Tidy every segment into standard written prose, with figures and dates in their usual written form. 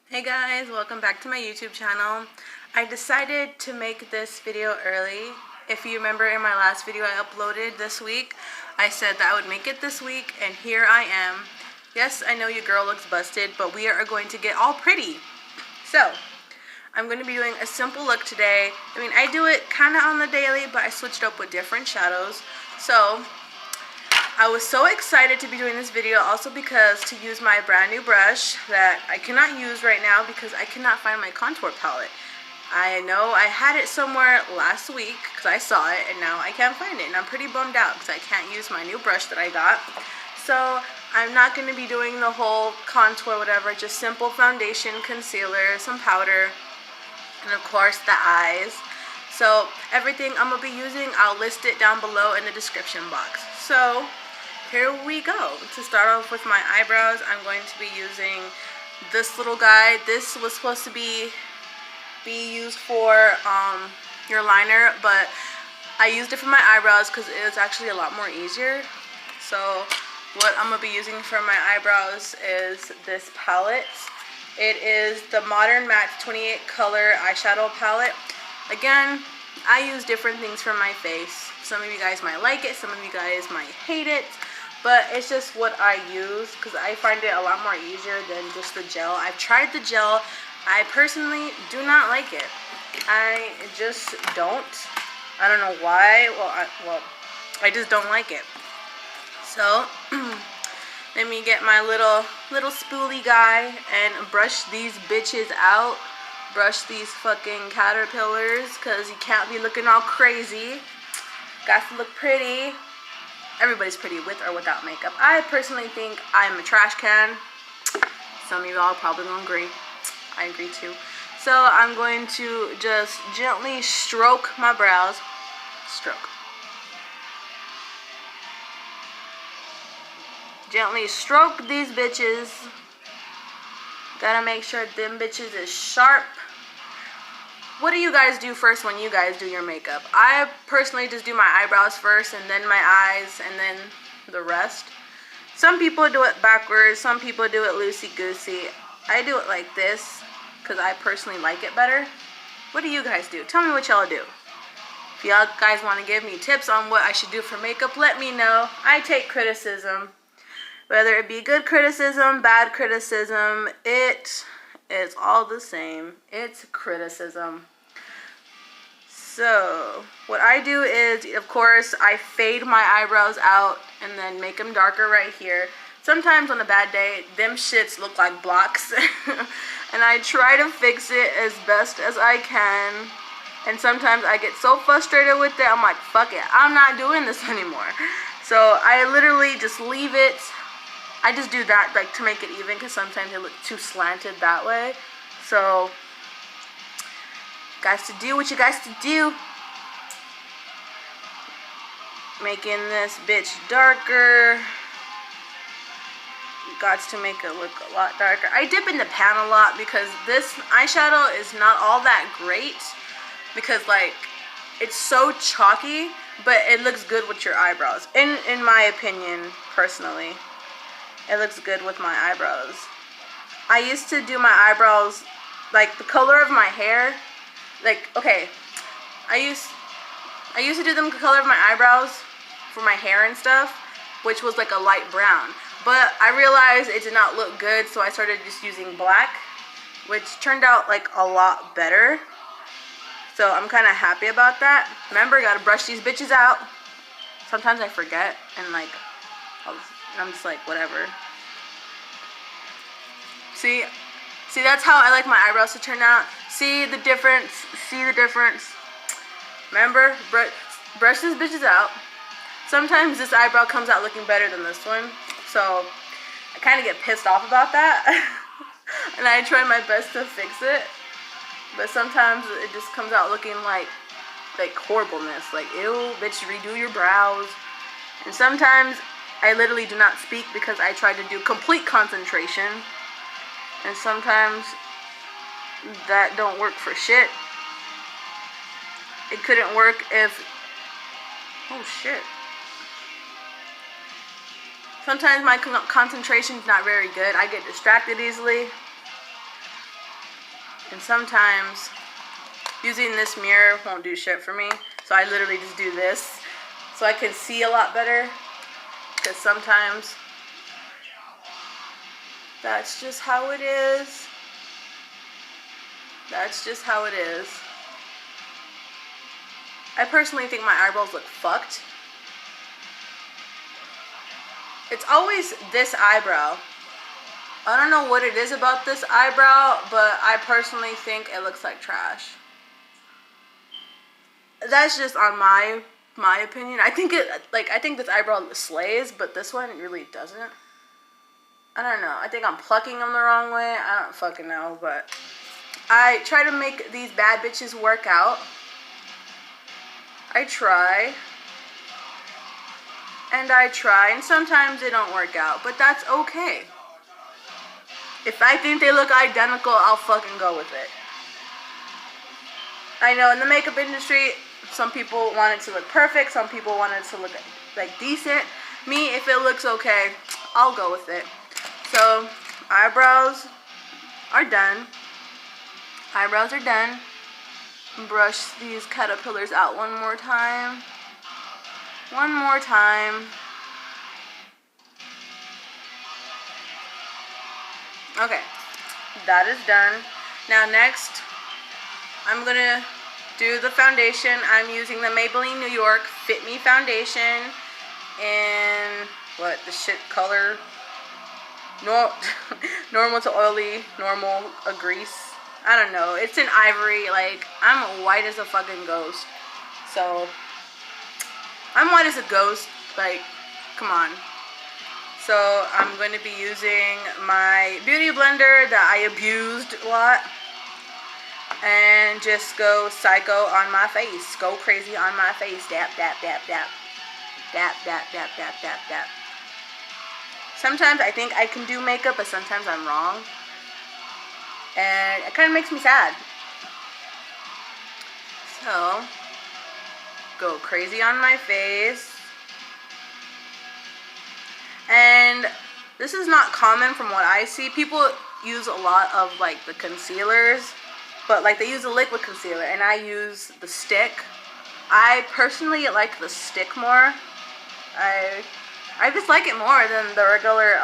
Hey guys, welcome back to my YouTube channel. I decided to make this video early. If you remember in my last video I uploaded this week, I said that I would make it this week, and here I am. Yes, I know your girl looks busted, but we are going to get all pretty. So, I'm going to be doing a simple look today. I mean, I do it kind of on the daily, but I switched up with different shadows. So, I was so excited to be doing this video, also because to use my brand new brush that I cannot use right now because I cannot find my contour palette. I know I had it somewhere last week because I saw it, and now I can't find it, and I'm pretty bummed out because I can't use my new brush that I got. So I'm not going to be doing the whole contour whatever, just simple foundation, concealer, some powder, and of course the eyes. So everything I'm going to be using, I'll list it down below in the description box. So here we go. To start off with my eyebrows, I'm going to be using this little guy. This was supposed to be used for your liner, but I used it for my eyebrows because it was actually a lot more easier. So what I'm going to be using for my eyebrows is this palette. It is the Modern Matte 28 color eyeshadow palette. Again, I use different things for my face. Some of you guys might like it, some of you guys might hate it, but it's just what I use because I find it a lot more easier than just the gel. I've tried the gel. I personally do not like it. I just don't. I don't know why. Well, I just don't like it. So let me get my little spoolie guy and brush these bitches out. Brush these fucking caterpillars because you can't be looking all crazy. Got to look pretty. Everybody's pretty with or without makeup. I personally think I'm a trash can. Some of y'all probably won't agree. I agree too. So I'm going to just gently stroke my brows. Stroke. Gently stroke these bitches. Gotta make sure them bitches is sharp. What do you guys do first when you guys do your makeup? I personally just do my eyebrows first, and then my eyes, and then the rest. Some people do it backwards. Some people do it loosey-goosey. I do it like this because I personally like it better. What do you guys do? Tell me what y'all do. If y'all guys want to give me tips on what I should do for makeup, let me know. I take criticism. Whether it be good criticism, bad criticism, it's all the same. It's criticism. So what I do is, of course, I fade my eyebrows out and then make them darker right here. Sometimes on a bad day, them shits look like blocks. And I try to fix it as best as I can. And sometimes I get so frustrated with it, I'm like, fuck it, I'm not doing this anymore. So I literally just leave it. I just do that like to make it even because sometimes it looks too slanted that way. So, guys, to do what you guys to do. Making this bitch darker. Got to make it look a lot darker. I dip in the pan a lot because this eyeshadow is not all that great because like it's so chalky, but it looks good with your eyebrows. In my opinion, personally. It looks good with my eyebrows. I used to do my eyebrows, like the color of my hair, like, okay, I used to do them the color of my eyebrows for my hair and stuff, which was like a light brown. But I realized it did not look good, so I started just using black, which turned out like a lot better. So I'm kind of happy about that. Remember, gotta brush these bitches out. Sometimes I forget, and like, I'm just like, whatever. See, that's how I like my eyebrows to turn out. See the difference? See the difference? Remember, brush these bitches out. Sometimes this eyebrow comes out looking better than this one. So, I kind of get pissed off about that. And I try my best to fix it. But sometimes it just comes out looking like horribleness. Like, ew, bitch, redo your brows. And sometimes I literally do not speak because I try to do complete concentration. And sometimes that don't work for shit. It couldn't work if... Oh, shit. Sometimes my concentration is not very good. I get distracted easily. And sometimes using this mirror won't do shit for me. So I literally just do this so I can see a lot better. Because sometimes that's just how it is. That's just how it is. I personally think my eyebrows look fucked. It's always this eyebrow. I don't know what it is about this eyebrow, but I personally think it looks like trash. That's just on my opinion. I think this eyebrow slays, but this one really doesn't. I don't know. I think I'm plucking them the wrong way. I don't fucking know, but I try to make these bad bitches work out. I try. And I try, and sometimes they don't work out, but that's okay. If I think they look identical, I'll fucking go with it. I know in the makeup industry, some people want it to look perfect, some people want it to look like decent. Me, if it looks okay, I'll go with it. So, eyebrows are done. Eyebrows are done. Brush these caterpillars out one more time. One more time. Okay, that is done. Now next, I'm gonna do the foundation. I'm using the Maybelline New York Fit Me Foundation in what the shit color? Normal to oily, normal a grease. I don't know. It's in ivory. Like, I'm white as a fucking ghost. So I'm white as a ghost. Like, come on. So I'm going to be using my beauty blender that I abused a lot. And just go psycho on my face. Go crazy on my face. Dap, dap, dap, dap. Dap, dap, dap, dap, dap, dap. Sometimes I think I can do makeup, but sometimes I'm wrong. And it kind of makes me sad. So, go crazy on my face. And this is not common from what I see. People use a lot of like the concealers, but like they use a liquid concealer and I use the stick. I personally like the stick more. I just like it more than the regular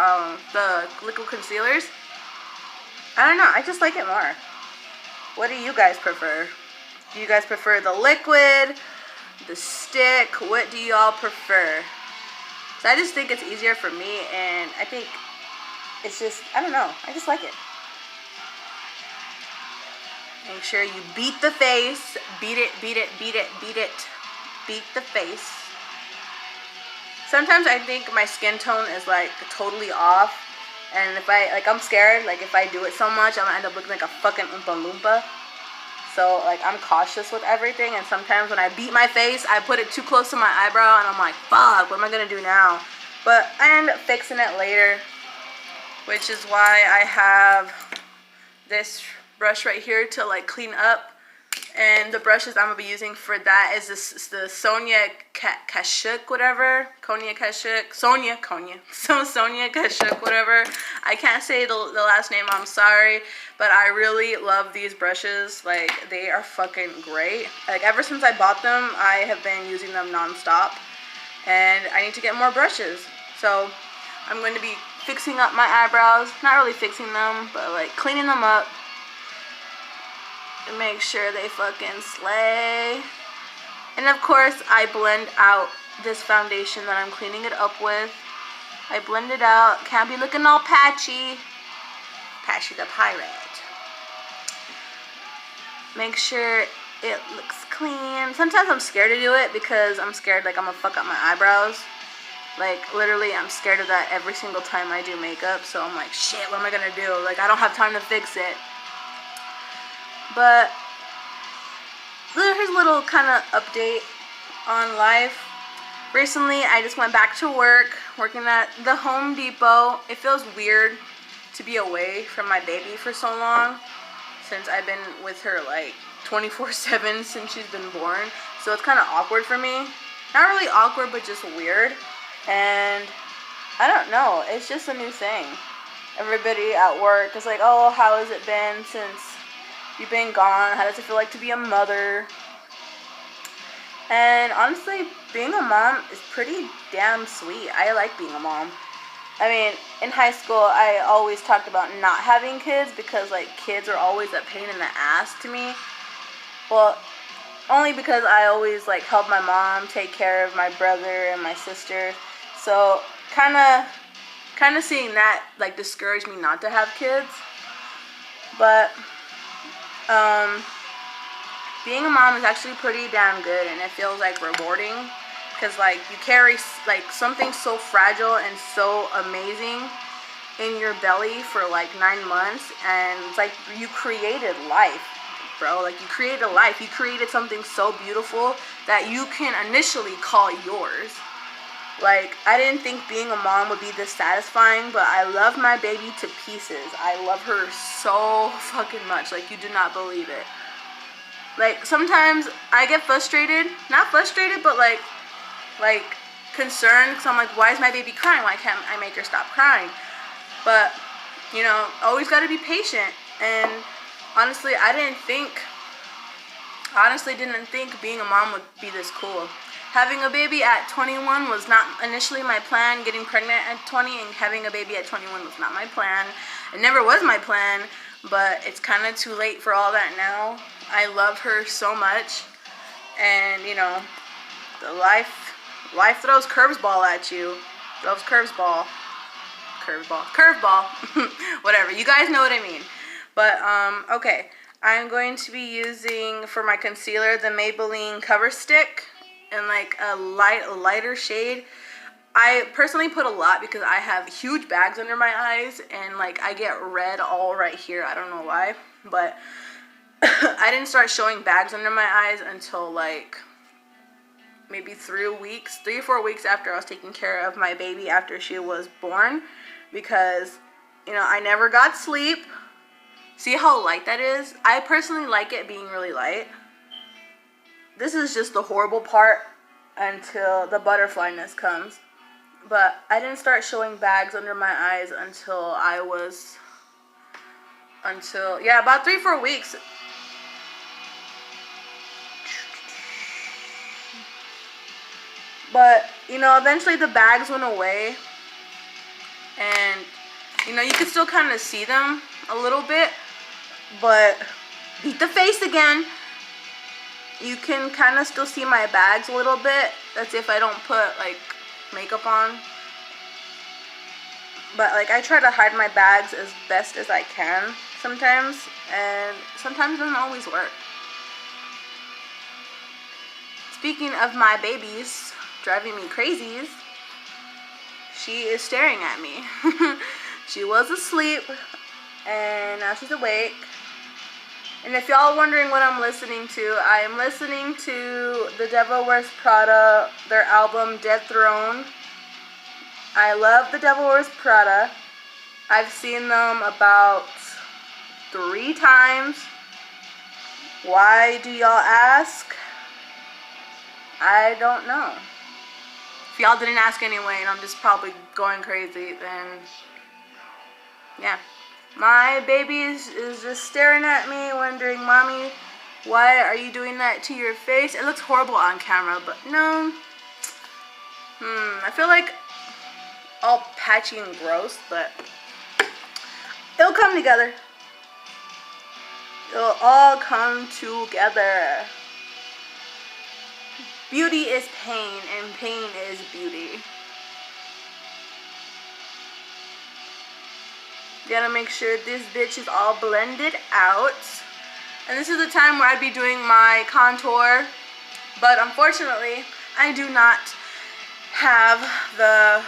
the liquid concealers. I don't know, I just like it more. What do you guys prefer? Do you guys prefer the liquid, the stick? What do y'all prefer? So I just think it's easier for me, and I think it's just, I don't know, I just like it. Make sure you beat the face. Beat it, beat it, beat it, beat it. Beat the face. Sometimes I think my skin tone is like totally off. And if I'm scared, like if I do it so much, I'm gonna end up looking like a fucking Oompa Loompa. So like I'm cautious with everything, and sometimes when I beat my face, I put it too close to my eyebrow and I'm like, fuck, what am I gonna do now? But I end up fixing it later, which is why I have this brush right here to like clean up. And the brushes I'm gonna be using for that is the Sonia Kashuk, whatever. Sonia Kashuk, whatever. I can't say the last name, I'm sorry. But I really love these brushes. Like, they are fucking great. Like, ever since I bought them, I have been using them non-stop. And I need to get more brushes. So, I'm going to be fixing up my eyebrows. Not really fixing them, but like cleaning them up. To make sure they fucking slay. And of course, I blend out this foundation that I'm cleaning it up with. I blend it out. Can't be looking all patchy. Patchy the pirate. Make sure it looks clean. Sometimes I'm scared to do it because I'm scared like I'm gonna fuck up my eyebrows. Like, literally, I'm scared of that every single time I do makeup. So I'm like, shit, what am I gonna do? Like, I don't have time to fix it. But here's a little kind of update on life. Recently, I just went back to work, working at the Home Depot. It feels weird to be away from my baby for so long, since I've been with her like 24/7 since she's been born. So it's kind of awkward for me. Not really awkward, but just weird. And I don't know, it's just a new thing. Everybody at work is like, oh, how has it been since you've been gone? How does it feel like to be a mother? And honestly, being a mom is pretty damn sweet. I like being a mom. I mean, in high school, I always talked about not having kids because, like, kids are always a pain in the ass to me. Well, only because I always, like, helped my mom take care of my brother and my sister. So, kind of seeing that, like, discouraged me not to have kids. But, being a mom is actually pretty damn good, and it feels, like, rewarding. Because, like, you carry, like, something so fragile and so amazing in your belly for, like, 9 months. And it's like you created life, bro. Like, you created a life. You created something so beautiful that you can initially call yours. Like, I didn't think being a mom would be this satisfying, but I love my baby to pieces. I love her so fucking much. Like, you do not believe it. Like, sometimes I get frustrated. Not frustrated, but, like concerned, because I'm like, why is my baby crying? Why can't I make her stop crying? But, you know, always got to be patient. And honestly, didn't think being a mom would be this cool. Having a baby at 21 was not initially my plan. Getting pregnant at 20 and having a baby at 21 was not my plan. It never was my plan, but it's kind of too late for all that now. I love her so much. And, you know, the life throws curveball at you. Curveball. Whatever. You guys know what I mean. But, okay. I'm going to be using, for my concealer, the Maybelline Cover Stick in, like, a lighter shade. I personally put a lot because I have huge bags under my eyes. And, like, I get red all right here. I don't know why. But I didn't start showing bags under my eyes until, like, maybe 3 or 4 weeks after I was taking care of my baby after she was born, because, you know, I never got sleep. See how light that is? I personally like it being really light. This is just the horrible part until the butterflyness comes. But I didn't start showing bags under my eyes until about 3 or 4 weeks. But, you know, eventually the bags went away. And, you know, you can still kind of see them a little bit. But, beat the face again. You can kind of still see my bags a little bit. That's if I don't put, like, makeup on. But, like, I try to hide my bags as best as I can sometimes. And sometimes it doesn't always work. Speaking of my babies driving me crazies, she is staring at me. She was asleep, and now she's awake. And if y'all wondering what I'm listening to, I am listening to The Devil Wears Prada, their album Dead Throne. I love The Devil Wears Prada. I've seen them about 3 times. Why do y'all ask? I don't know. If y'all didn't ask anyway, and I'm just probably going crazy, then yeah. My baby is just staring at me, wondering, Mommy, why are you doing that to your face? It looks horrible on camera, but no. I feel like all patchy and gross, but it'll come together. It'll all come together. Beauty is pain, and pain is beauty. Gotta make sure this bitch is all blended out. And this is the time where I'd be doing my contour. But unfortunately, I do not have the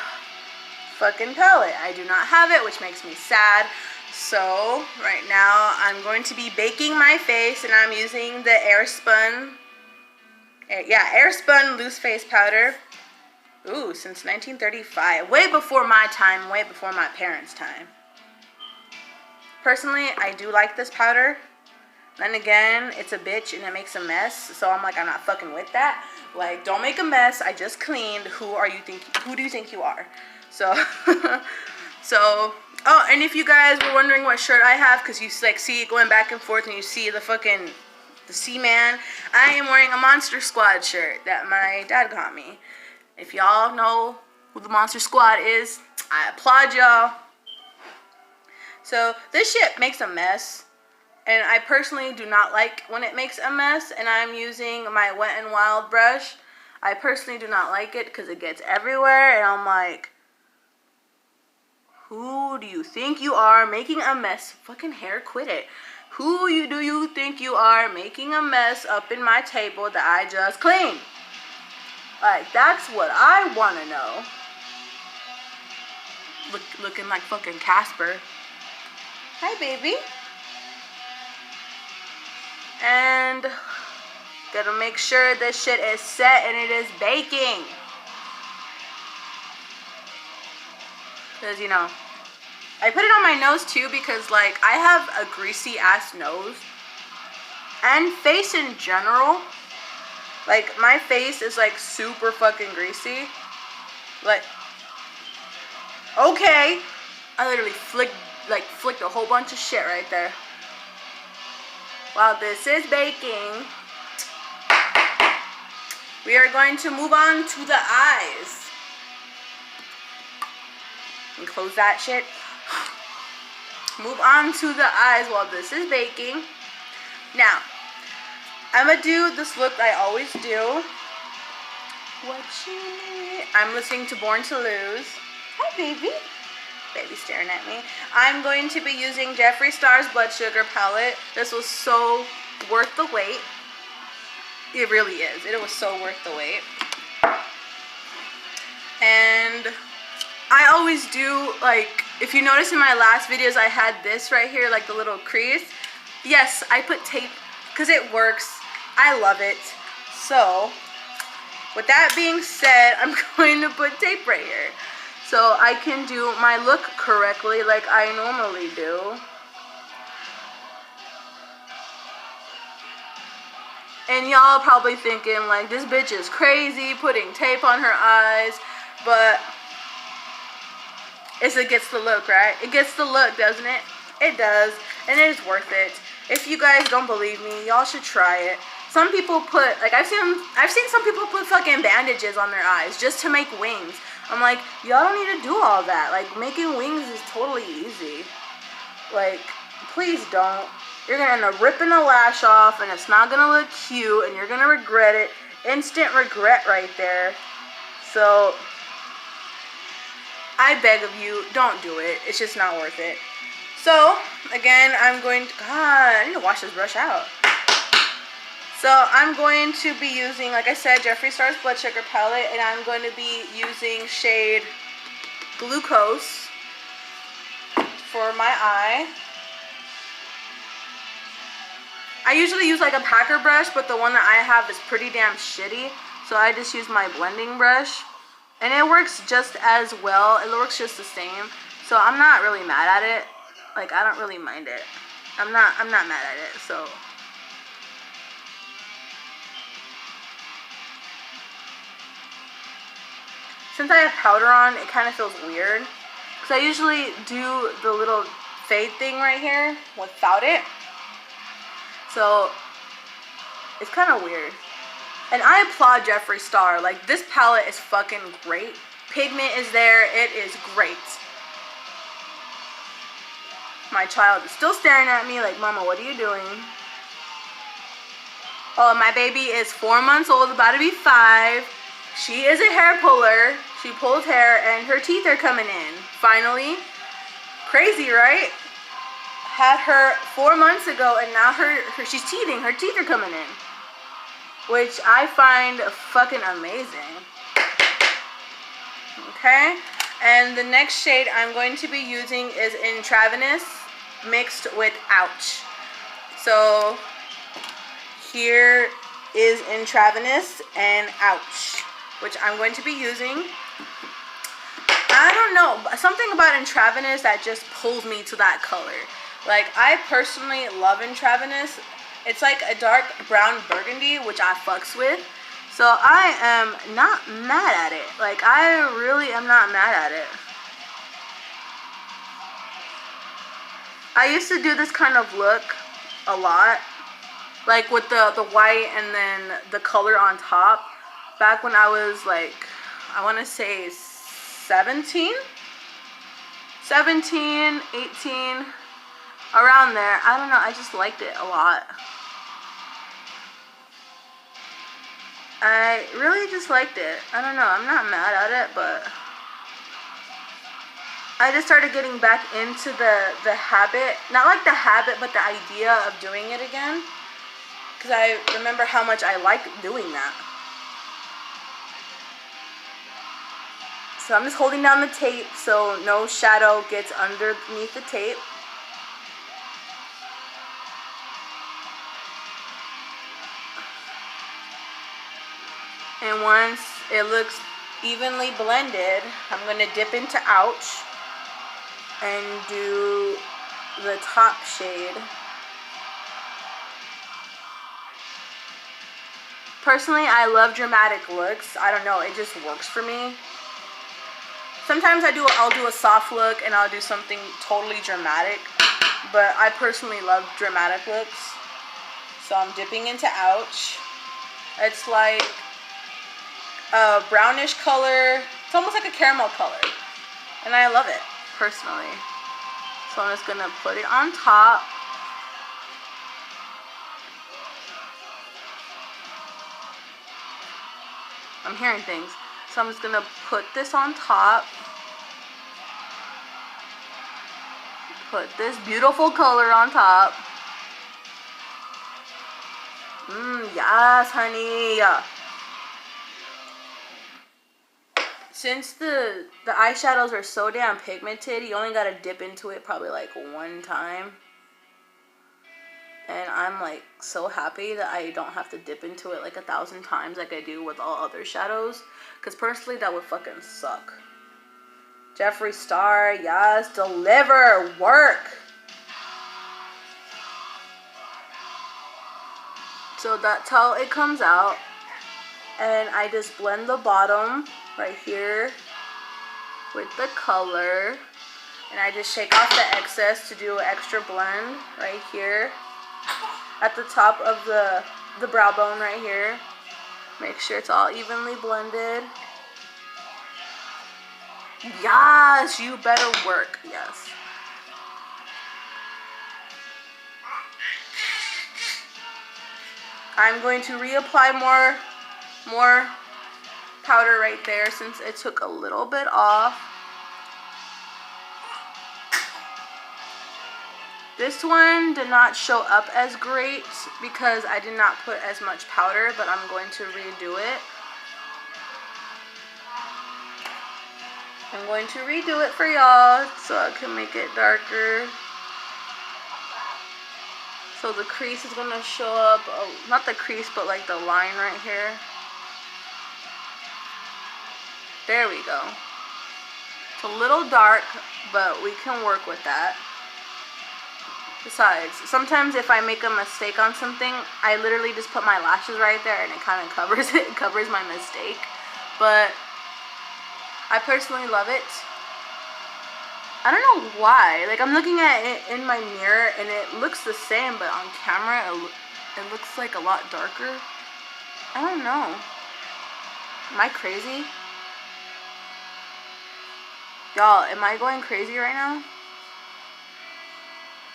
fucking palette. I do not have it, which makes me sad. So, right now, I'm going to be baking my face, and I'm using the Airspun loose face powder. Ooh, since 1935. Way before my time, way before my parents' time. Personally, I do like this powder. Then again, it's a bitch and it makes a mess. So I'm like, I'm not fucking with that. Like, don't make a mess. I just cleaned. Who do you think you are? So, Oh, and if you guys were wondering what shirt I have, because you like see it going back and forth and you see the Seaman, I am wearing a Monster Squad shirt that my dad got me. If y'all know who the Monster Squad is, I applaud y'all. So this shit makes a mess, and I personally do not like when it makes a mess, and I'm using my Wet n Wild brush. I personally do not like it because it gets everywhere, and I'm like, who do you think you are making a mess? Fucking hair, quit it. Who do you think you are making a mess up in my table that I just cleaned? Like, that's what I want to know. Looking like fucking Casper. Hi, baby. And gotta make sure this shit is set and it is baking. Because, you know, I put it on my nose too because, like, I have a greasy ass nose. And face in general. Like, my face is, like, super fucking greasy. Like, okay. I literally flicked a whole bunch of shit right there. While this is baking, we are going to move on to the eyes. And close that shit. Move on to the eyes while this is baking. Now, I'm gonna do this look I always do. What you need? I'm listening to Born to Lose. Hi, baby. Baby staring at me. I'm going to be using Jeffree Stars Blood Sugar Palette. This was so worth the wait. It really is. It was so worth the wait. And I always do, like, if you notice in my last videos, I had this right here, like the little crease. Yes, I put tape because it works. I love it. So, with that being said, I'm going to put tape right here so I can do my look correctly like I normally do. And y'all probably thinking, like, this bitch is crazy putting tape on her eyes, but it gets the look, right? It gets the look, doesn't it? It does, and it is worth it. If you guys don't believe me, y'all should try it. Some people put, like, I've seen some people put fucking bandages on their eyes just to make wings. I'm like, y'all don't need to do all that. Like, making wings is totally easy. Like, please don't. You're gonna end up ripping a lash off, and it's not gonna look cute, and you're gonna regret it. Instant regret right there. So, I beg of you, don't do it. It's just not worth it. So, again, I'm going to, God, I need to wash this brush out. So, I'm going to be using, like I said, Jeffree Stars Blood Sugar Palette, and I'm going to be using shade Glucose for my eye. I usually use like a packer brush, but the one that I have is pretty damn shitty, so I just use my blending brush. And it works just as well. It works just the same. So I'm not really mad at it. Like, I don't really mind it. I'm not mad at it. So since I have powder on, it kind of feels weird. Because I usually do the little fade thing right here without it. So it's kind of weird. And I applaud Jeffree Star. Like, this palette is fucking great. Pigment is there. It is great. My child is still staring at me like, Mama, what are you doing? Oh, my baby is 4 months old, about to be 5. She is a hair puller. She pulls hair, and her teeth are coming in. Finally. Crazy, right? Had her 4 months ago, and now she's teething. Her teeth are coming in. Which I find fucking amazing. Okay? And the next shade I'm going to be using is Intravenous mixed with Ouch. So here is Intravenous and Ouch, which I'm going to be using. I don't know, something about Intravenous that just pulls me to that color. Like, I personally love Intravenous. It's like a dark brown burgundy, which I fucks with. So I am not mad at it. Like, I really am not mad at it. I used to do this kind of look a lot, like with the white and then the color on top, back when I was like, I want to say 17, 18, around there. I don't know, I just liked it a lot. I really just liked it. I don't know, I'm not mad at it, but I just started getting back into the habit, not like the habit, but the idea of doing it again, because I remember how much I liked doing that. So I'm just holding down the tape so no shadow gets underneath the tape. And once it looks evenly blended, I'm going to dip into Ouch and do the top shade. Personally, I love dramatic looks. I don't know, it just works for me. Sometimes I'll do a soft look and I'll do something totally dramatic, but I personally love dramatic looks. So I'm dipping into Ouch. It's like a brownish color. It's almost like a caramel color, and I love it personally. So I'm just gonna put it on top. I'm hearing things. So I'm just gonna put this on top. Put this beautiful color on top. Yes, honey. Since the eyeshadows are so damn pigmented, you only gotta dip into it probably like one time. And I'm like so happy that I don't have to dip into it like 1,000 times like I do with all other shadows. Because personally, that would fucking suck. Jeffree Stars, yes, deliver, work. So that's how it comes out. And I just blend the bottom right here with the color. And I just shake off the excess to do an extra blend right here at the top of the brow bone right here. Make sure it's all evenly blended. Yes, you better work. Yes. I'm going to reapply more powder right there since it took a little bit off. This one did not show up as great because I did not put as much powder, but I'm going to redo it. I'm going to redo it for y'all so I can make it darker. So the crease is going to show up, not the crease, but like the line right here. There we go. It's a little dark, but we can work with that. Besides, sometimes if I make a mistake on something, I literally just put my lashes right there and it kind of covers it. It covers my mistake. But I personally love it. I don't know why. Like, I'm looking at it in my mirror and it looks the same, but on camera it looks like a lot darker. I don't know. Am I crazy? Y'all, am I going crazy right now?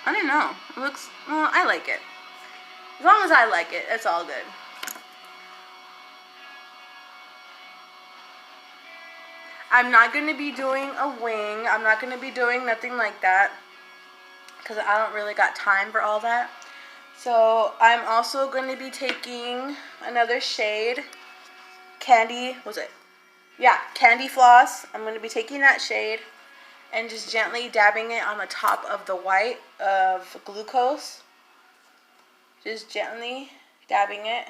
I don't know. It looks, well, I like it. As long as I like it, it's all good. I'm not going to be doing a wing. I'm not going to be doing nothing like that because I don't really got time for all that. So I'm also going to be taking another shade, Candy, was it? Yeah, Candy Floss. I'm going to be taking that shade and just gently dabbing it on the top of the white of glucose. Just gently dabbing it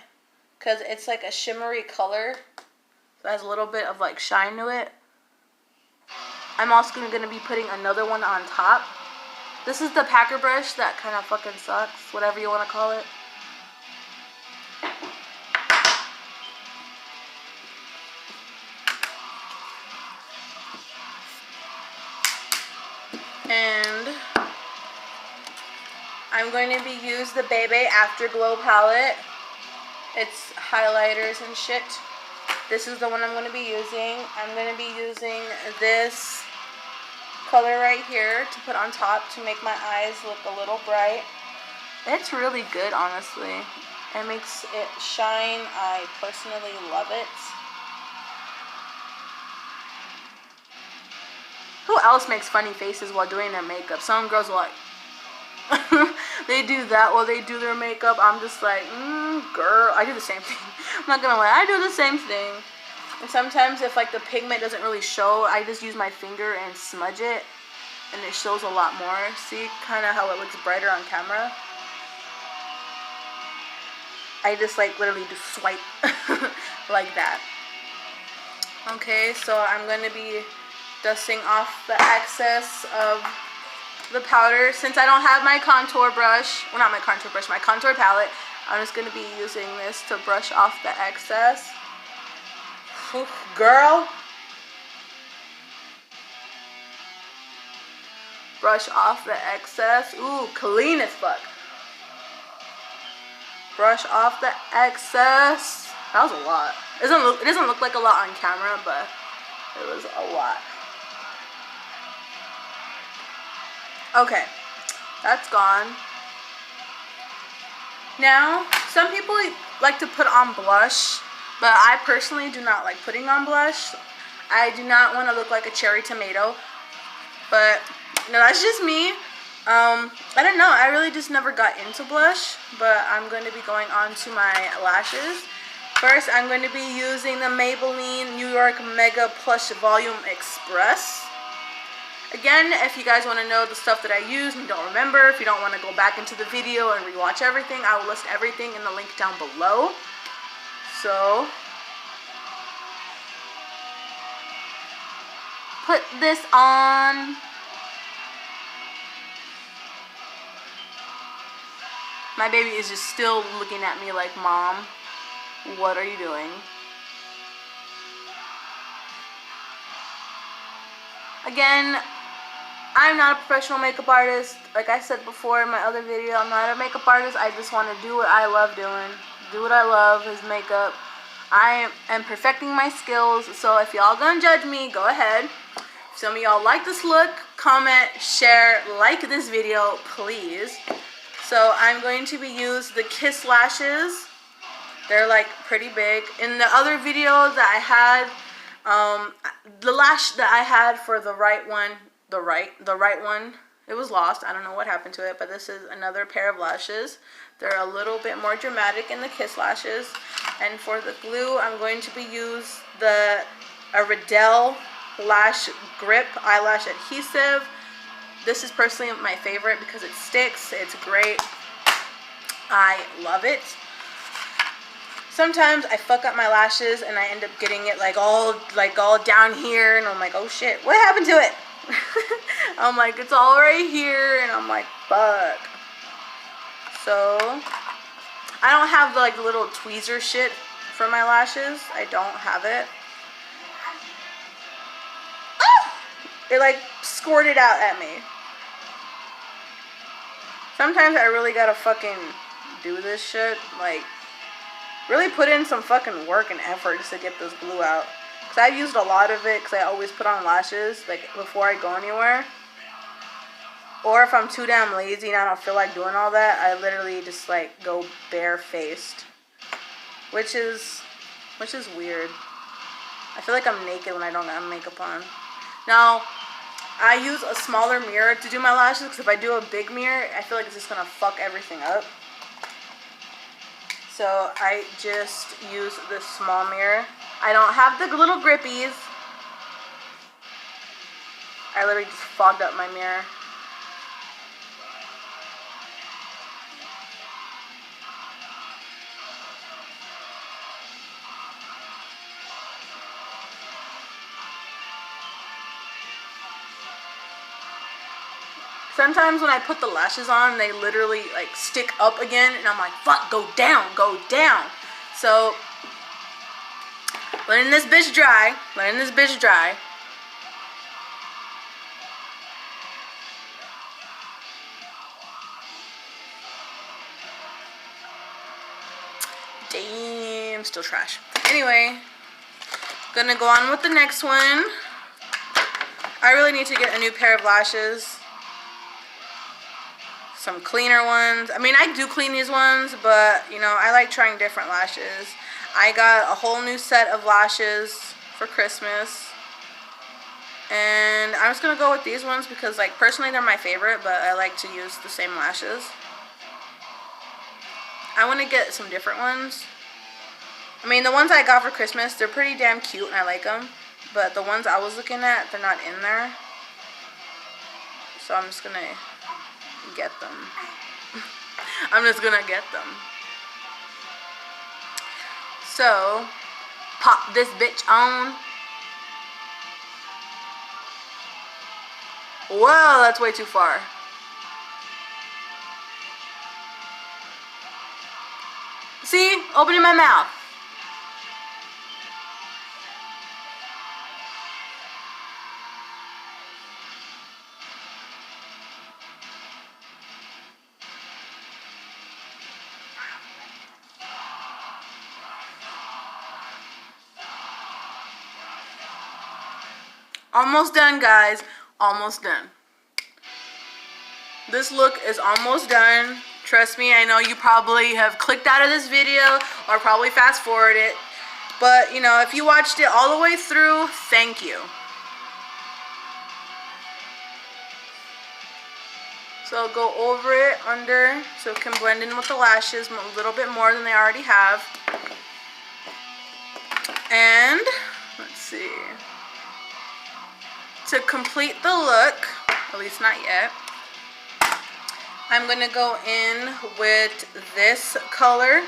because it's like a shimmery color. So it has a little bit of like shine to it. I'm also going to be putting another one on top. This is the packer brush that kind of fucking sucks, whatever you want to call it. And I'm going to be using the Bebe Afterglow palette. It's highlighters and shit. This is the one I'm going to be using. I'm going to be using this color right here to put on top to make my eyes look a little bright. It's really good, honestly. It makes it shine. I personally love it. Who else makes funny faces while doing their makeup? Some girls are like, they do that while they do their makeup. I'm just like, girl, I do the same thing. I'm not gonna lie, I do the same thing. And sometimes if like the pigment doesn't really show, I just use my finger and smudge it, and it shows a lot more. See kind of how it looks brighter on camera? I just like literally just swipe like that. Okay, so I'm going to be dusting off the excess of the powder. Since I don't have my contour brush, well, not my contour brush, my contour palette, I'm just going to be using this to brush off the excess. Whew, girl. Brush off the excess. Ooh, clean as fuck. Brush off the excess. That was a lot. It doesn't look like a lot on camera, but it was a lot. Okay, that's gone. Now, some people like to put on blush, but I personally do not like putting on blush. I do not want to look like a cherry tomato, but no, that's just me. I don't know. I really just never got into blush, but I'm going to be going on to my lashes. First, I'm going to be using the Maybelline New York Mega Plush Volume Express. Again, if you guys want to know the stuff that I use and don't remember, if you don't want to go back into the video and rewatch everything, I will list everything in the link down below. So, put this on. My baby is just still looking at me like, Mom, what are you doing? Again, I'm not a professional makeup artist. Like I said before in my other video, I'm not a makeup artist. I just want to do what I love doing. Do what I love is makeup. I am perfecting my skills, so if y'all gonna judge me, go ahead. If some of y'all like this look, comment, share, like this video, please. So I'm going to be using the Kiss lashes. They're like pretty big. In the other video that I had, the lash that I had for the right one, the right one, it was lost. I don't know what happened to it, but this is another pair of lashes. They're a little bit more dramatic in the Kiss lashes. And for the glue, I'm going to be using the Riddell Lash Grip Eyelash Adhesive. This is personally my favorite because it sticks. It's great. I love it. Sometimes I fuck up my lashes and I end up getting it like all down here, and I'm like, oh shit, what happened to it? I'm like, it's all right here, and I'm like, fuck. So I don't have the like little tweezer shit for my lashes. I don't have it. It like squirted out at me. Sometimes I really gotta fucking do this shit. Like, really put in some fucking work and effort just to get this glue out. Because I've used a lot of it because I always put on lashes like before I go anywhere. Or if I'm too damn lazy and I don't feel like doing all that, I literally just like go barefaced. Which is weird. I feel like I'm naked when I don't have makeup on. Now, I use a smaller mirror to do my lashes because if I do a big mirror, I feel like it's just going to fuck everything up. So I just use this small mirror. I don't have the little grippies. I literally just fogged up my mirror. Sometimes when I put the lashes on, they literally like stick up again, and I'm like, fuck, go down, go down. So, letting this bitch dry, Damn, still trash. Anyway, gonna go on with the next one. I really need to get a new pair of lashes. Some cleaner ones. I mean, I do clean these ones, but, you know, I like trying different lashes. I got a whole new set of lashes for Christmas. And I'm just gonna go with these ones because, like, personally they're my favorite, but I like to use the same lashes. I want to get some different ones. I mean, the ones I got for Christmas, they're pretty damn cute and I like them. But the ones I was looking at, they're not in there. So I'm just gonna get them. I'm just gonna get them. So, pop this bitch on. Whoa, that's way too far. See? Opening my mouth. Almost done, guys. Almost done. This look is almost done. Trust me, I know you probably have clicked out of this video or probably fast forward it. But, you know, if you watched it all the way through, thank you. So I'll go over it under so it can blend in with the lashes a little bit more than they already have. And, let's see. To complete the look, at least not yet, I'm going to go in with this color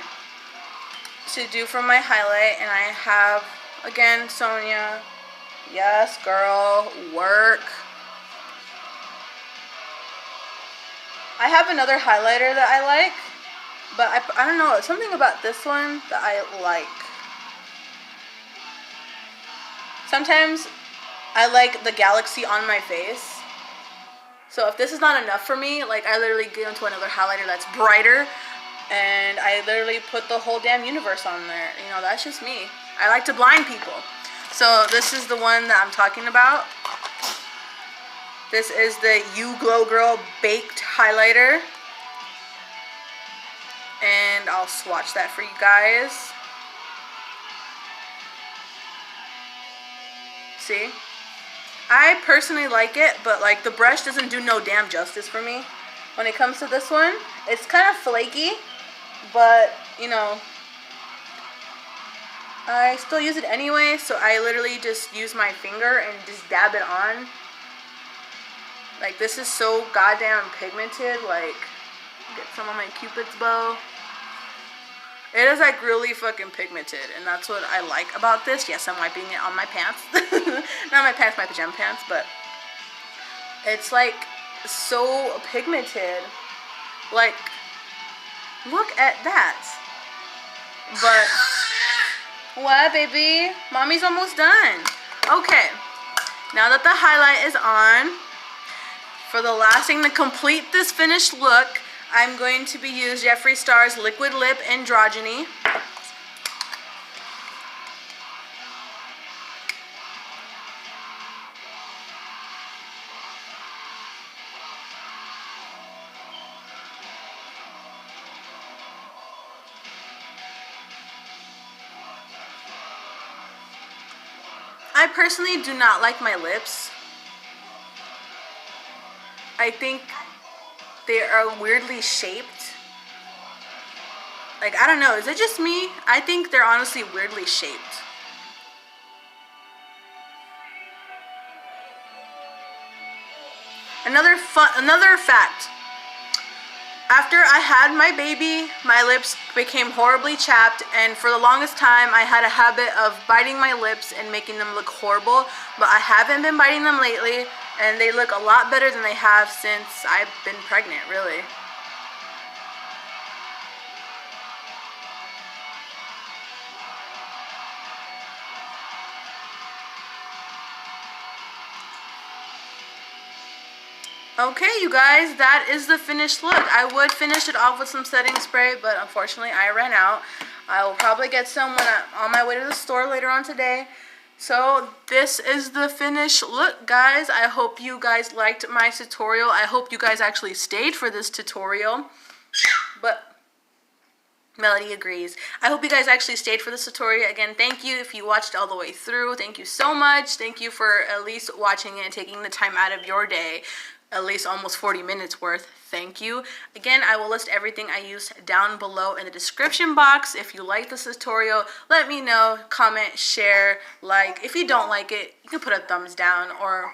to do for my highlight. And I have, again, Sonia. Yes, girl, work. I have another highlighter that I like, but I don't know, something about this one that I like. Sometimes I like the galaxy on my face. So if this is not enough for me, like I literally go into another highlighter that's brighter and I literally put the whole damn universe on there. You know, that's just me. I like to blind people. So this is the one that I'm talking about. This is the You Glow Girl Baked Highlighter. And I'll swatch that for you guys. See? I personally like it, but like the brush doesn't do no damn justice for me. When it comes to this one, it's kind of flaky, but you know, I still use it anyway, so I literally just use my finger and just dab it on. Like this is so goddamn pigmented, like get some on my Cupid's bow. It is like really fucking pigmented, and that's what I like about this. Yes, I'm wiping it on my pants. Not my pants, my pajama pants, but it's like so pigmented. Like, look at that. But, what, baby? Mommy's almost done. Okay, now that the highlight is on, for the last thing to complete this finished look, I'm going to be using Jeffree Stars Liquid Lip Androgeny. I personally do not like my lips. I think they are weirdly shaped. Like, I don't know, is it just me? I think they're honestly weirdly shaped. Another fact. After I had my baby, my lips became horribly chapped, and for the longest time I had a habit of biting my lips and making them look horrible, but I haven't been biting them lately, and they look a lot better than they have since I've been pregnant, really. Okay, you guys, that is the finished look. I would finish it off with some setting spray, but unfortunately I ran out. I will probably get some when I'm on my way to the store later on today. So this is the finished look, guys. I hope you guys liked my tutorial. I hope you guys actually stayed for this tutorial. But Melody agrees. I hope you guys actually stayed for this tutorial. Again, thank you if you watched all the way through. Thank you so much. Thank you for at least watching it and taking the time out of your day. At least almost 40 minutes worth. Thank you. Again, I will list everything I used down below in the description box. If you like this tutorial, let me know. Comment, share, like. If you don't like it, you can put a thumbs down or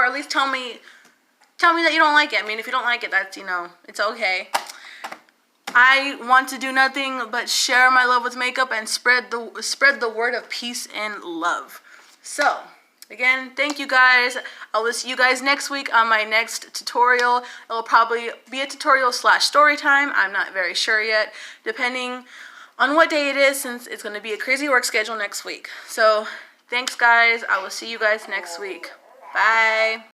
at least tell me that you don't like it. I mean, if you don't like it, that's, you know, it's okay. I want to do nothing but share my love with makeup and spread the word of peace and love. So, again, thank you guys. I will see you guys next week on my next tutorial. It will probably be a tutorial / story time. I'm not very sure yet, depending on what day it is, since it's going to be a crazy work schedule next week. So, thanks guys. I will see you guys next week. Bye.